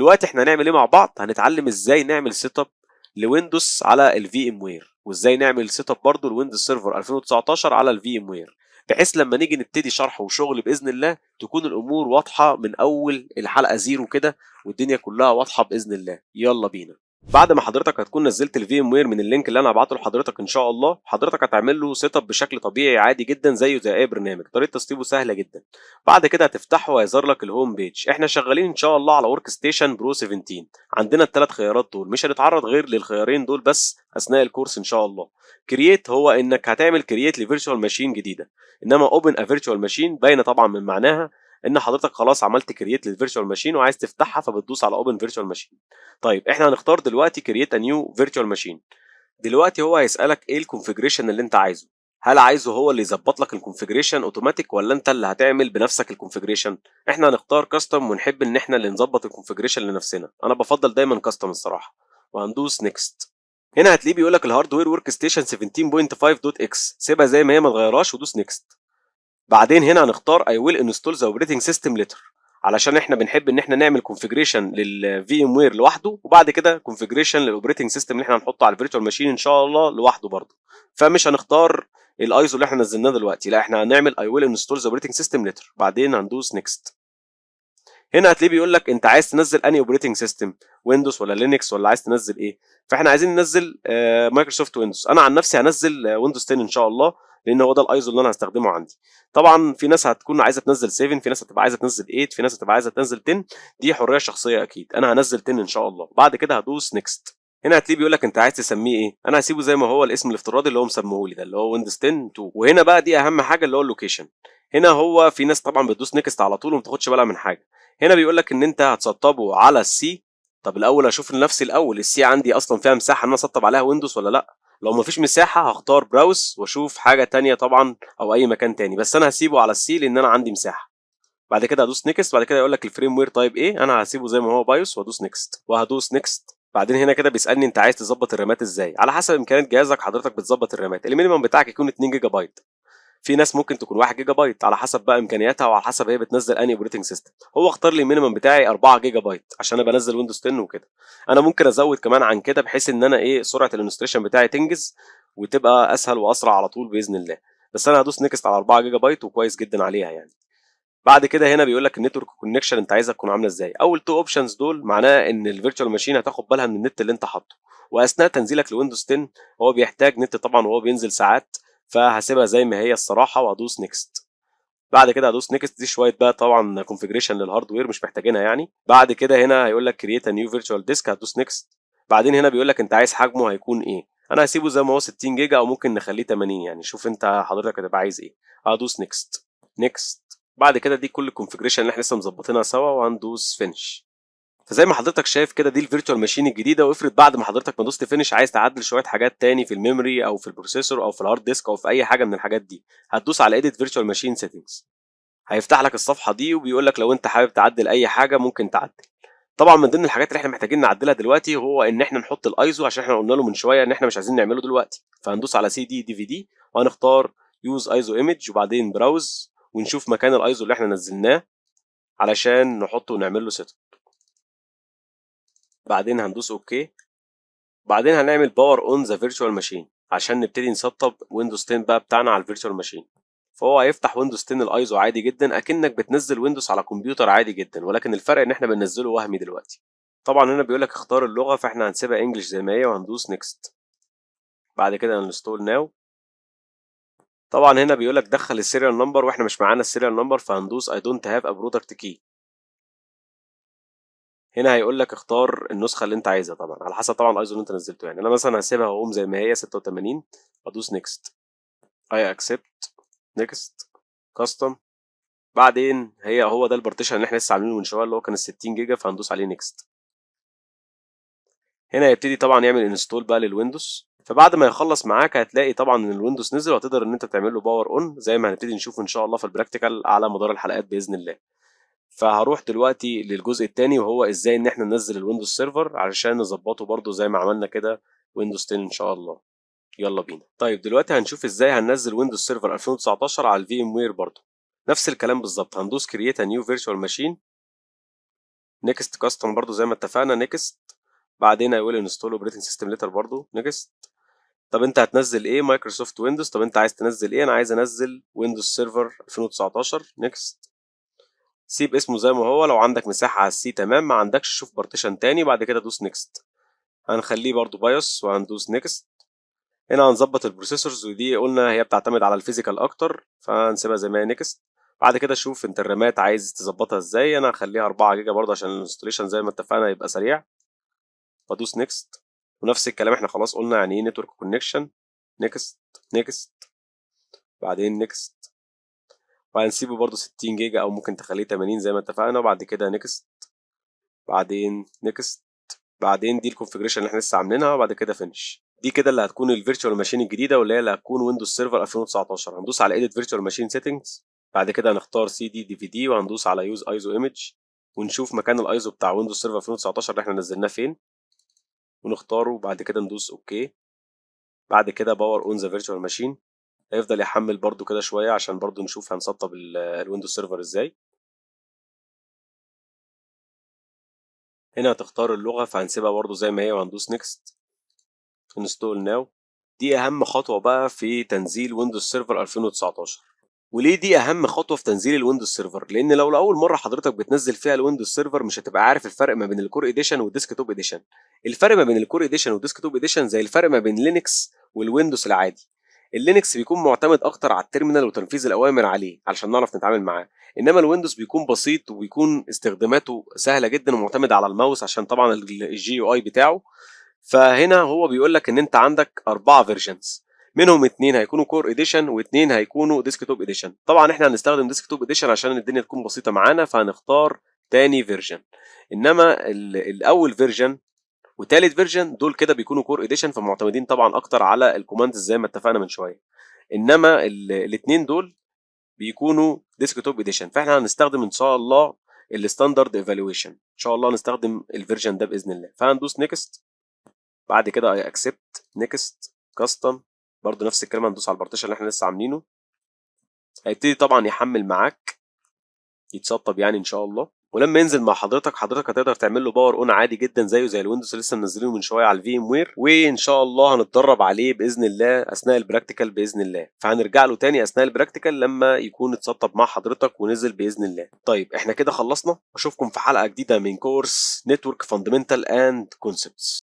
دلوقتي احنا هنعمل ايه مع بعض؟ هنتعلم ازاي نعمل سيت اب لويندوز على الفي ام وير، وازاي نعمل سيت اب برضه لويندوز سيرفر 2019 على الفي ام وير، بحيث لما نيجي نبتدي شرح وشغل باذن الله تكون الامور واضحه من اول الحلقه زيرو كده، والدنيا كلها واضحه باذن الله. يلا بينا. بعد ما حضرتك هتكون نزلت الفي ام وير من اللينك اللي انا هبعته لحضرتك ان شاء الله، حضرتك هتعمل له سيت اب بشكل طبيعي عادي جدا زيه زي اي برنامج، طريقه تسطيبه سهله جدا. بعد كده هتفتحه وهيظهر لك الهوم بيج. احنا شغالين ان شاء الله على ورك ستيشن برو 17. عندنا الثلاث خيارات دول، مش هنتعرض غير للخيارين دول بس اثناء الكورس ان شاء الله. كرييت هو انك هتعمل كرييت لفيرتشوال ماشين جديده، انما اوبن ا فيرتشوال ماشين باينه طبعا من معناها ان حضرتك خلاص عملت كرييت للفيرتشوال ماشين وعايز تفتحها، فبتدوس على اوبن فيرتشوال ماشين. طيب احنا هنختار دلوقتي كرييت ا نيو فيرتشوال ماشين. دلوقتي هو هيسالك ايه الكونفيجريشن اللي انت عايزه. هل عايزه هو اللي يظبط لك الكونفيجريشن اوتوماتيك، ولا انت اللي هتعمل بنفسك الكونفيجريشن؟ احنا هنختار كاستم، ونحب ان احنا اللي نظبط الكونفيجريشن لنفسنا. انا بفضل دايما كاستم الصراحه، وهندوس نيكست. هنا هتلاقيه بيقول لك الهاردوير ورك ستيشن 17.5.x، سيبها زي ما هي ما تغيرهاش ودوس نيكست. بعدين هنا هنختار I will install the operating system later، علشان احنا بنحب ان احنا نعمل كونفيجريشن للفي ام وير لوحده، وبعد كده كونفيجريشن للاوبريتنج سيستم اللي احنا هنحطه على الفيرتشوال ماشين ان شاء الله لوحده برضه. فمش هنختار الايزو اللي احنا نزلناه دلوقتي، لا احنا هنعمل I will install the operating system later، بعدين هندوس نيكست. هنا هتلاقيه بيقول لك انت عايز تنزل انهي اوبريتنج سيستم، ويندوز ولا لينكس ولا عايز تنزل ايه؟ فاحنا عايزين ننزل مايكروسوفت ويندوز. انا عن نفسي هنزل ويندوز 10 ان شاء الله، لان هو ده الايزو اللي انا هستخدمه عندي. طبعا في ناس هتكون عايزه تنزل 7، في ناس هتبقى عايزه تنزل 8، في ناس هتبقى عايزه تنزل 10. دي حريه شخصيه اكيد. انا هنزل 10 ان شاء الله. بعد كده هدوس نيكست. هنا هتلاقيه بيقول لك انت عايز تسميه ايه. انا هسيبه زي ما هو الاسم الافتراضي اللي هو مسميه لي ده، اللي هو ويندوز 10 2. وهنا بقى دي اهم حاجه اللي هو اللوكيشن. هنا هو في ناس طبعا بتدوس نيكست على طول وما تاخدش بالها من حاجه. هنا بيقول لك ان انت هتسطبه على السي. طب الاول اشوف لنفسي الاول السي عندي اصلا فيها مساحه ان انا اسطب عليها ويندوز ولا لا. لو مفيش مساحه هختار براوس واشوف حاجه تانية طبعا او اي مكان تاني، بس انا هسيبه على السي لان انا عندي مساحه. بعد كده هدوس نيكست. بعد كده يقول لك الفريم وير تايب ايه، انا هسيبه زي ما هو بايوس وهدوس نيكست وهدوس نيكست. بعدين هنا كده بيسالني انت عايز تظبط الرامات ازاي. على حسب امكانيات جهازك حضرتك بتظبط الرامات. المينيمم بتاعك يكون 2 جيجا بايت، في ناس ممكن تكون 1 جيجا بايت، على حسب بقى امكانياتها وعلى حسب هي بتنزل انهي اوبريتنج سيستم. هو اختار لي المينيمم بتاعي 4 جيجا بايت عشان انا بنزل ويندوز 10 وكده. انا ممكن ازود كمان عن كده بحيث ان انا سرعه الانستريشن بتاعي تنجز وتبقى اسهل واسرع على طول باذن الله. بس انا هدوس نيكست على 4 جيجا بايت وكويس جدا عليها يعني. بعد كده هنا بيقول لك النتورك كونكشن انت عايزها تكون عامله ازاي. اول تو اوبشنز دول معناه ان الفيرتشوال ماشين هتاخد بالها من النت اللي انت حاطه، واثناء تنزيلك لويندوز 10 هو بيحتاج نت طبعا وهو بينزل ساعات، فهسيبها زي ما هي الصراحه وهدوس نيكست. بعد كده هدوس نيكست. دي شويه بقى طبعا كونفيجريشن للهاردوير مش محتاجينها يعني. بعد كده هنا هيقول لك كرييت ا نيو فيرتشوال ديسك، هتدوس نيكست. بعدين هنا بيقول لك انت عايز حجمه هيكون ايه. انا هسيبه زي ما هو 60 جيجا او ممكن نخليه 80 يعني، شوف انت حضرتك هتبقى عايز ايه. هدوس نيكست. نيكست. بعد كده دي كل الكونفيجريشن اللي احنا لسه مظبطينها سوا وهندوس فينش. فزي ما حضرتك شايف كده دي الفيرتشوال ماشين الجديده. وافرض بعد ما حضرتك ما دوست فينش عايز تعدل شويه حاجات تاني في الميموري او في البروسيسور او في الهارد ديسك او في اي حاجه من الحاجات دي، هتدوس على اديت فيرتشوال ماشين سيتنجز. هيفتح لك الصفحه دي وبيقول لك لو انت حابب تعدل اي حاجه ممكن تعدل. طبعا من ضمن الحاجات اللي احنا محتاجين نعدلها دلوقتي هو ان احنا نحط الايزو، عشان احنا قلنا له من شويه ان احنا مش عايزين نعمله دلوقتي. فهندوس على سي دي دي في دي وهنختار يوز ايزو ايمج وبعدين براوز، ونشوف مكان الايزو اللي احنا نزلناه علشان نحطه ونعمل له سيت. بعدين هندوس اوكي. بعدين هنعمل باور اون ذا فيرتشوال ماشين عشان نبتدي نسطب ويندوز 10 بقى بتاعنا على الفيرتشوال ماشين. فهو هيفتح ويندوز 10 الايزو عادي جدا اكنك بتنزل ويندوز على كمبيوتر عادي جدا، ولكن الفرق ان احنا بننزله وهمي دلوقتي. طبعا هنا بيقول لك اختار اللغه، فاحنا هنسيبها انجلش زي ما هي وهندوس نيكست. بعد كده انستول ناو. طبعا هنا بيقول لك دخل السيريال نمبر واحنا مش معانا السيريال نمبر، فهندوس اي دونت هاف ا برودكت كي. هنا هيقول لك اختار النسخه اللي انت عايزها طبعا على حسب طبعا الايزو اللي انت نزلته يعني. انا مثلا هسيبها واقوم زي ما هي 86. ادوس نيكست. اي اكسبت. نيكست. كاستم. بعدين هو ده البارتيشن اللي احنا لسه عاملينه من شويه اللي هو كان ال 60 جيجا، فهندوس عليه نيكست. هنا يبتدي طبعا يعمل انستول بقى للويندوز. فبعد ما يخلص معاك هتلاقي طبعا ان الويندوز نزل وهتقدر ان انت تعمل له باور اون زي ما هنبتدي نشوف ان شاء الله في البراكتيكال على مدار الحلقات باذن الله. فهروح دلوقتي للجزء الثاني وهو ازاي ان احنا ننزل الويندوز سيرفر علشان نظبطه برده زي ما عملنا كده ويندوز 10 ان شاء الله. يلا بينا. طيب دلوقتي هنشوف ازاي هننزل ويندوز سيرفر 2019 على الفي ام وير برده. نفس الكلام بالظبط. هندوس كرييت ا نيو فيرتشوال ماشين نيكست كاستم برضو زي ما اتفقنا نيكست. بعدين اي ويل انستول اوبريتنج سيستم ليتر برضو نيكست. طب انت هتنزل ايه؟ مايكروسوفت ويندوز. طب انت عايز تنزل ايه؟ انا عايز انزل ويندوز سيرفر 2019 نيكست. سيب اسمه زي ما هو، لو عندك مساحة على السي تمام، ما عندكش شوف بارتيشن تاني. بعد كده دوس نيكست. هنخليه برضو بايوس وهندوس نيكست. هنا هنظبط البروسيسورز، ودي قلنا هي بتعتمد على الفيزيكال اكتر، فهنسيبها زي ما هي نيكست. بعد كده شوف انت الرامات عايز تظبطها ازاي. انا هخليها 4 جيجا برضه عشان الانستوليشن زي ما اتفقنا يبقى سريع. وادوس نيكست. ونفس الكلام احنا خلاص قلنا يعني ايه نتورك كونكشن. نيكست نيكست. بعدين نيكست. وهنسيبه برضه 60 جيجا او ممكن تخليه 80 زي ما اتفقنا. وبعد كده نيكست. بعدين نيكست. بعدين دي الكونفجريشن اللي احنا لسه عاملينها. وبعد كده فينش. دي كده اللي هتكون الفيرتشوال ماشين الجديده، واللي هي اللي هتكون ويندوز سيرفر 2019. هندوس على ايديت فيرتشوال ماشين سيتنجز. بعد كده هنختار سي دي دي في دي، وهندوس على يوز ايزو ايمج، ونشوف مكان الايزو بتاع ويندوز سيرفر 2019 اللي احنا نزلناه فين، ونختاره. بعد كده ندوس اوكي. بعد كده باور اون ذا فيرتشوال ماشين. هيفضل يحمل برضو كده شويه عشان برضو نشوف هنسطب الويندوز سيرفر ازاي. هنا هتختار اللغه، فهنسيبها برضو زي ما هي وهندوس نيكست. انستول ناو. دي اهم خطوه بقى في تنزيل ويندوز سيرفر 2019. وليه دي اهم خطوه في تنزيل الويندوز سيرفر؟ لان لو لاول مره حضرتك بتنزل فيها الويندوز سيرفر مش هتبقى عارف الفرق ما بين الكور اديشن والديسك توب اديشن. الفرق ما بين الكور اديشن والديسك توب اديشن زي الفرق ما بين لينكس والويندوز العادي. اللينكس بيكون معتمد اكتر على التيرمينال وتنفيذ الاوامر عليه علشان نعرف نتعامل معاه. انما الويندوز بيكون بسيط وبيكون استخداماته سهله جدا ومعتمد على الماوس عشان طبعا الجي يو اي بتاعه. فهنا هو بيقول لك ان انت عندك 4 فيرجنز، منهم 2 هيكونوا كور اديشن و2 هيكونوا ديسكتوب اديشن. طبعا احنا هنستخدم ديسكتوب اديشن عشان الدنيا تكون بسيطه معانا، فهنختار تاني فيرجن. انما الاول فيرجن وتالت فيرجن دول كده بيكونوا كور اديشن، فمعتمدين طبعا اكتر على الكوماندز زي ما اتفقنا من شويه. انما الاثنين دول بيكونوا ديسكتوب اديشن، فاحنا هنستخدم ان شاء الله الستاندرد ايفالويشن. ان شاء الله هنستخدم الفيرجن ده باذن الله. فهندوس نيكست. بعد كده اي اكسبت نيكست كاستم. برضو نفس الكلام هندوس على البارتيشن اللي احنا لسه عاملينه. هيبتدي طبعا يحمل معاك، يتسطب يعني ان شاء الله. ولما ينزل مع حضرتك هتقدر تعمل له باور اون عادي جدا زيه زي الويندوز اللي لسه منزلينه من شويه على الفي ام وير. وان شاء الله هنتدرب عليه باذن الله اثناء البراكتيكال باذن الله، فهنرجع له تاني اثناء البراكتيكال لما يكون اتسطب مع حضرتك ونزل باذن الله. طيب احنا كده خلصنا، اشوفكم في حلقه جديده من كورس نتورك فاندمنتال اند كونسبتس.